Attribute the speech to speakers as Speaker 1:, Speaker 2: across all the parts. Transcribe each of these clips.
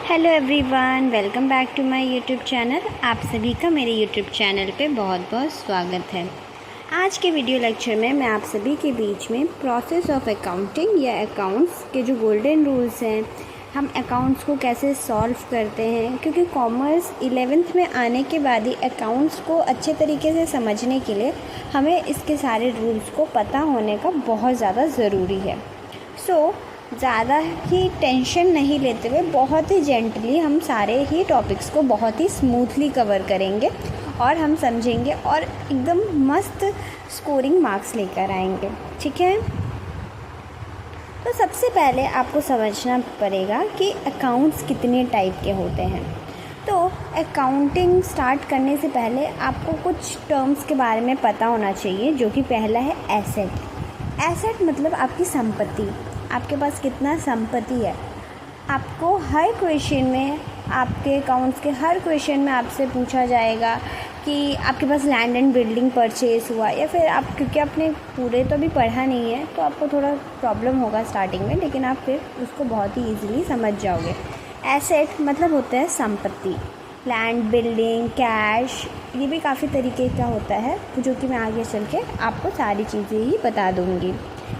Speaker 1: Hello everyone, welcome back to my YouTube channel. आप सभी का मेरे यूट्यूब चैनल पे बहुत बहुत स्वागत है। आज के वीडियो लेक्चर में मैं आप सभी के बीच में प्रोसेस ऑफ अकाउंटिंग या अकाउंट्स के जो गोल्डन रूल्स हैं, हम अकाउंट्स को कैसे सॉल्व करते हैं, क्योंकि कॉमर्स 11th में आने के बाद ही अकाउंट्स को अच्छे तरीके से समझने के लिए हमें इसके सारे रूल्स को पता होने का बहुत ज़्यादा ज़रूरी है। ज़्यादा ही टेंशन नहीं लेते हुए बहुत ही जेंटली हम सारे ही टॉपिक्स को बहुत ही स्मूथली कवर करेंगे और हम समझेंगे और एकदम मस्त स्कोरिंग मार्क्स लेकर आएंगे। ठीक है, तो सबसे पहले आपको समझना पड़ेगा कि अकाउंट्स कितने टाइप के होते हैं। तो अकाउंटिंग स्टार्ट करने से पहले आपको कुछ टर्म्स के बारे में पता होना चाहिए, जो कि पहला है एसेट। एसेट मतलब आपकी संपत्ति, आपके पास कितना संपत्ति है। आपको हर क्वेश्चन में, आपके अकाउंट्स के हर क्वेश्चन में आपसे पूछा जाएगा कि आपके पास लैंड एंड बिल्डिंग परचेज हुआ, या फिर आप, क्योंकि आपने पूरे तो अभी पढ़ा नहीं है तो आपको थोड़ा प्रॉब्लम होगा स्टार्टिंग में, लेकिन आप फिर उसको बहुत ही ईजिली समझ जाओगे। एसेट मतलब होता है संपत्ति। लैंड, बिल्डिंग, कैश, ये भी काफ़ी तरीके का होता है, जो कि मैं आगे चल के आपको सारी चीज़ें ही बता दूँगी।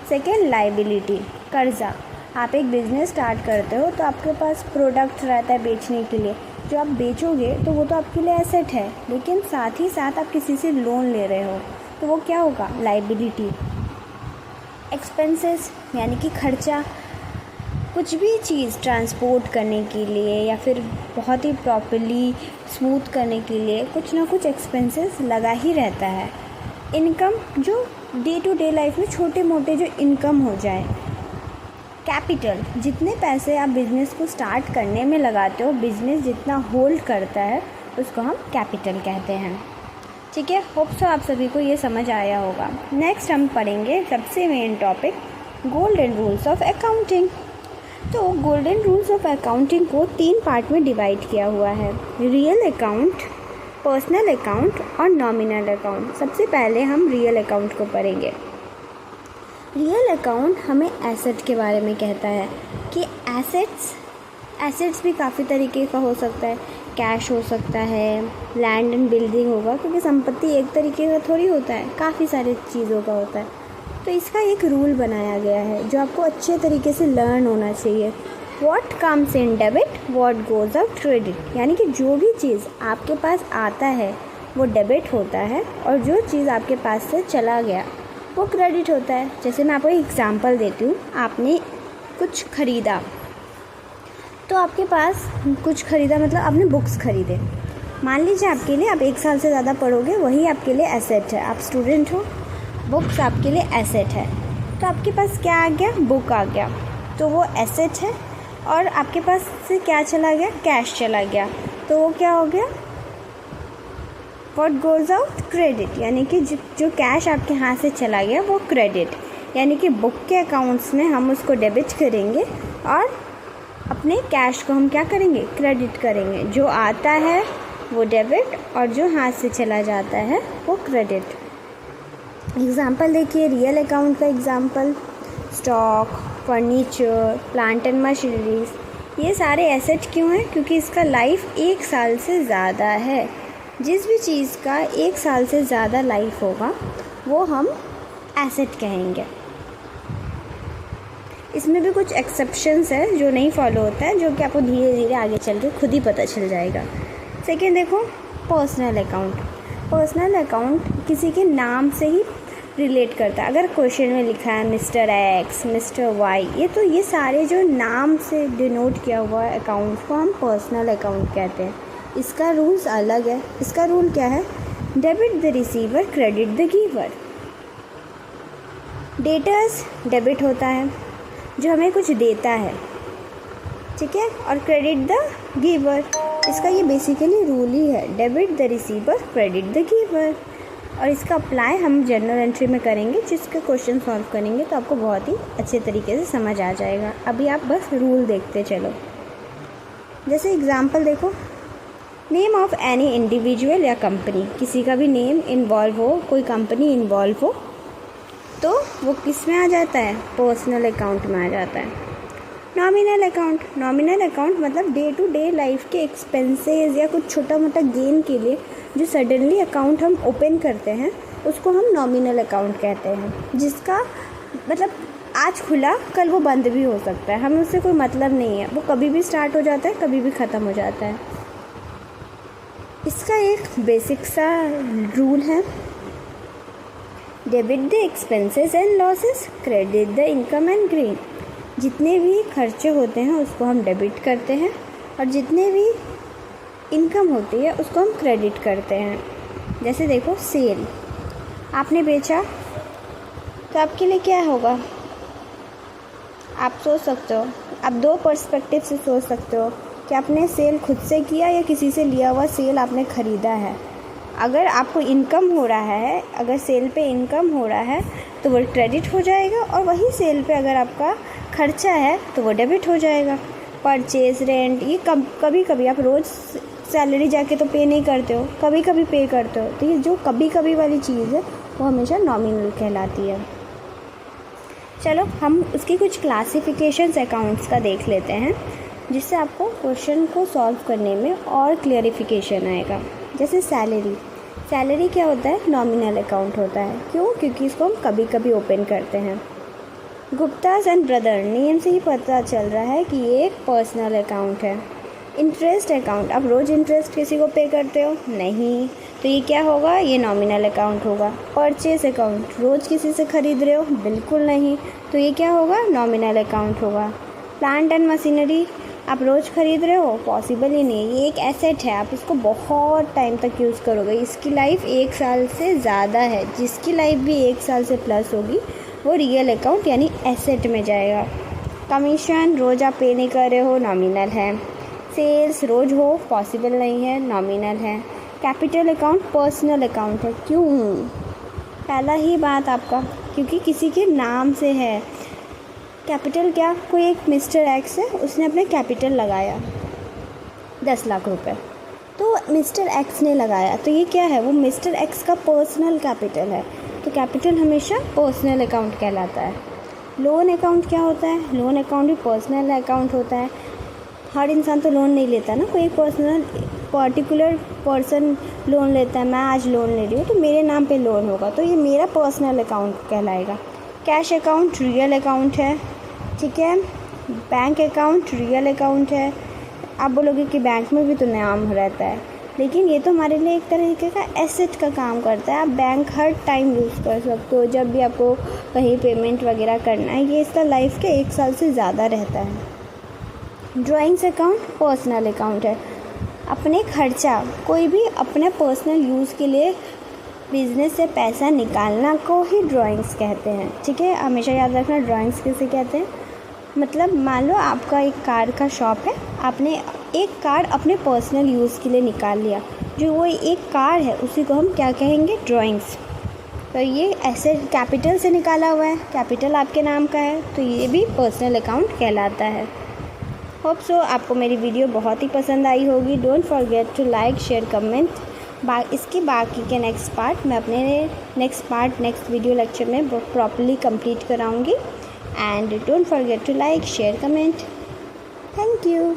Speaker 1: सेकेंड, लाइबिलिटी, कर्जा। आप एक बिज़नेस स्टार्ट करते हो तो आपके पास प्रोडक्ट रहता है बेचने के लिए, जो आप बेचोगे तो वो तो आपके लिए एसेट है, लेकिन साथ ही साथ आप किसी से लोन ले रहे हो तो वो क्या होगा, लाइबिलिटी। एक्सपेंसेस यानी कि खर्चा, कुछ भी चीज़ ट्रांसपोर्ट करने के लिए या फिर बहुत ही प्रॉपर्ली स्मूथ करने के लिए कुछ ना कुछ एक्सपेंसेस लगा ही रहता है। इनकम, जो डे टू डे लाइफ में छोटे मोटे जो इनकम हो जाए। कैपिटल, जितने पैसे आप बिज़नेस को स्टार्ट करने में लगाते हो, बिज़नेस जितना होल्ड करता है उसको हम कैपिटल कहते हैं। ठीक है, होप सो आप सभी को ये समझ आया होगा। नेक्स्ट हम पढ़ेंगे सबसे main topic, golden rules of accounting. तो गोल्डन रूल्स ऑफ अकाउंटिंग को 3 पार्ट में डिवाइड किया हुआ है, रियल अकाउंट, पर्सनल अकाउंट और नॉमिनल अकाउंट। सबसे पहले हम रियल अकाउंट को पढ़ेंगे। रियल अकाउंट हमें एसेट के बारे में कहता है कि एसेट्स भी काफ़ी तरीके का हो सकता है। कैश हो सकता है, लैंड एंड बिल्डिंग होगा, क्योंकि संपत्ति एक तरीके का थोड़ी होता है, काफ़ी सारी चीज़ों का होता है। तो इसका एक रूल बनाया गया है जो आपको अच्छे तरीके से लर्न होना चाहिए। What comes in debit, what goes out credit, यानी कि जो भी चीज़ आपके पास आता है वो डेबिट होता है और जो चीज़ आपके पास से चला गया वो क्रेडिट होता है। जैसे मैं आपको एक एग्जांपल देती हूँ, आपने कुछ ख़रीदा, तो आपके पास कुछ ख़रीदा मतलब आपने बुक्स ख़रीदे। मान लीजिए आपके लिए, आप 1 साल से ज़्यादा पढ़ोगे, वही आपके लिए एसेट है। आप स्टूडेंट हो, बुक्स आपके लिए एसेट है। तो आपके पास क्या आ गया, बुक आ गया, तो वो एसेट है। और आपके पास से क्या चला गया, कैश चला गया, तो वो क्या हो गया, व्हाट गोज़ आउट, क्रेडिट। यानी कि जो कैश आपके हाथ से चला गया वो क्रेडिट, यानी कि बुक के अकाउंट्स में हम उसको डेबिट करेंगे और अपने कैश को हम क्या करेंगे, क्रेडिट करेंगे। जो आता है वो डेबिट और जो हाथ से चला जाता है वो क्रेडिट। एग्ज़ाम्पल देखिए, रियल अकाउंट का example, stock, furniture, plant and machineries, ये सारे एसेट क्यों हैं, क्योंकि इसका लाइफ 1 साल से ज़्यादा है। जिस भी चीज़ का 1 साल से ज़्यादा लाइफ होगा वो हम एसेट कहेंगे। इसमें भी कुछ एक्सेप्शंस है जो नहीं फॉलो होता है, जो कि आपको धीरे धीरे आगे चल के खुद ही पता चल जाएगा। सेकेंड देखो, पर्सनल अकाउंट। पर्सनल अकाउंट किसी के नाम से ही रिलेट करता है। अगर क्वेश्चन में लिखा है मिस्टर एक्स, मिस्टर वाई, ये सारे जो नाम से डिनोट किया हुआ है अकाउंट को हम पर्सनल अकाउंट कहते हैं। इसका रूल्स अलग है। इसका रूल क्या है, debit the receiver, credit the giver. Debtors debit होता है, जो हमें कुछ देता है, ठीक है, और क्रेडिट द गिवर, इसका ये बेसिकली रूल ही है, debit the receiver, credit the giver. और इसका अप्लाई हम जनरल एंट्री में करेंगे, जिसके क्वेश्चन सॉल्व करेंगे तो आपको बहुत ही अच्छे तरीके से समझ आ जाएगा। अभी आप बस रूल देखते चलो। जैसे एग्जांपल देखो, नेम ऑफ एनी इंडिविजुअल या कंपनी, किसी का भी नेम इन्वॉल्व हो, कोई कंपनी इन्वॉल्व हो, तो वो किस में आ जाता है, पर्सनल अकाउंट में आ जाता है। नॉमिनल अकाउंट मतलब डे टू डे लाइफ के एक्सपेंसेस या कुछ छोटा मोटा गेन के लिए जो सडनली अकाउंट हम ओपन करते हैं उसको हम नॉमिनल अकाउंट कहते हैं, जिसका मतलब आज खुला कल वो बंद भी हो सकता है, हमें उससे कोई मतलब नहीं है, वो कभी भी स्टार्ट हो जाता है कभी भी ख़त्म हो जाता है। इसका एक बेसिक सा रूल है, debit the expenses and losses, credit the income and gain. जितने भी खर्चे होते हैं उसको हम डेबिट करते हैं और जितने भी इनकम होती है उसको हम क्रेडिट करते हैं। जैसे देखो सेल आपने बेचा तो आपके लिए क्या होगा, आप सोच सकते हो, आप दो पर्सपेक्टिव से सोच सकते हो कि आपने सेल खुद से किया या किसी से लिया हुआ सेल आपने ख़रीदा है। अगर आपको इनकम हो रहा है, अगर सेल पे इनकम हो रहा है तो वो क्रेडिट हो जाएगा, और वही सेल पे अगर आपका खर्चा है तो वो डेबिट हो जाएगा। परचेज, रेंट, ये कभी कभी आप रोज़ सैलरी जाके तो पे नहीं करते हो, कभी कभी पे करते हो, तो ये जो कभी कभी वाली चीज़ है वो हमेशा नॉमिनल कहलाती है। चलो हम उसकी कुछ क्लासिफिकेशंस अकाउंट्स का देख लेते हैं, जिससे आपको क्वेश्चन को सॉल्व करने में और क्लियरिफिकेशन आएगा। जैसे सैलरी क्या होता है, नॉमिनल अकाउंट होता है। क्यों? क्योंकि इसको हम कभी कभी ओपन करते हैं। गुप्तास एंड ब्रदर नेम से ही पता चल रहा है कि ये एक पर्सनल अकाउंट है। इंटरेस्ट अकाउंट, आप रोज़ इंटरेस्ट किसी को पे करते हो? नहीं, तो ये क्या होगा, ये नॉमिनल अकाउंट होगा। परचेस अकाउंट, रोज़ किसी से ख़रीद रहे हो? बिल्कुल नहीं, तो ये क्या होगा, नॉमिनल अकाउंट होगा। प्लांट एंड मशीनरी, आप रोज़ ख़रीद रहे हो? पॉसिबल ही नहीं, ये एक एसेट है, आप इसको बहुत टाइम तक यूज़ करोगे, इसकी लाइफ 1 साल से ज़्यादा है। जिसकी लाइफ भी 1 साल से प्लस होगी वो रियल अकाउंट यानी एसेट में जाएगा। कमीशन, रोज़ आप पे नहीं कर रहे हो, नॉमिनल है। सेल्स रोज़ हो, पॉसिबल नहीं है, नॉमिनल है। कैपिटल अकाउंट पर्सनल अकाउंट है। क्यों? पहला ही बात आपका, क्योंकि किसी के नाम से है। कैपिटल क्या, कोई एक मिस्टर एक्स है, उसने अपने कैपिटल लगाया 10 लाख रुपए, तो मिस्टर एक्स ने लगाया, तो ये क्या है, वो मिस्टर एक्स का पर्सनल कैपिटल है, तो कैपिटल हमेशा पर्सनल अकाउंट कहलाता है। लोन अकाउंट क्या होता है, लोन अकाउंट भी पर्सनल अकाउंट होता है। हर इंसान तो लोन नहीं लेता ना, कोई पर्टिकुलर पर्सन लोन लेता है। मैं आज लोन ले रही हूँ तो मेरे नाम पे लोन होगा, तो ये मेरा पर्सनल अकाउंट कहलाएगा। कैश अकाउंट रियल अकाउंट है, ठीक है। बैंक अकाउंट रियल अकाउंट है। आप बोलोगे कि बैंक में भी तो नाम रहता है, लेकिन ये तो हमारे लिए एक तरीके का एसेट का काम करता है। आप बैंक हर टाइम यूज़ कर सकते हो, जब भी आपको कहीं पेमेंट वगैरह करना है, ये इसका लाइफ के 1 साल से ज़्यादा रहता है। ड्राइंग्स अकाउंट पर्सनल अकाउंट है। अपने खर्चा, कोई भी अपने पर्सनल यूज़ के लिए बिज़नेस से पैसा निकालना को ही ड्राइंग्स कहते हैं, ठीक है। हमेशा याद रखना ड्राइंग्स किसे कहते हैं। मतलब मान लो आपका एक कार का शॉप है, आपने एक कार अपने पर्सनल यूज़ के लिए निकाल लिया, जो वो एक कार है उसी को हम क्या कहेंगे, ड्राइंग्स। तो ये ऐसे कैपिटल से निकाला हुआ है, कैपिटल आपके नाम का है, तो ये भी पर्सनल अकाउंट कहलाता है। होप सो आपको मेरी वीडियो बहुत ही पसंद आई होगी। Don't forget to like, share, comment. इसकी बाकी के नेक्स्ट पार्ट मैं अपने नेक्स्ट वीडियो लेक्चर में प्रॉपर्ली कंप्लीट कराऊंगी। And don't forget to like, share, comment. Thank you.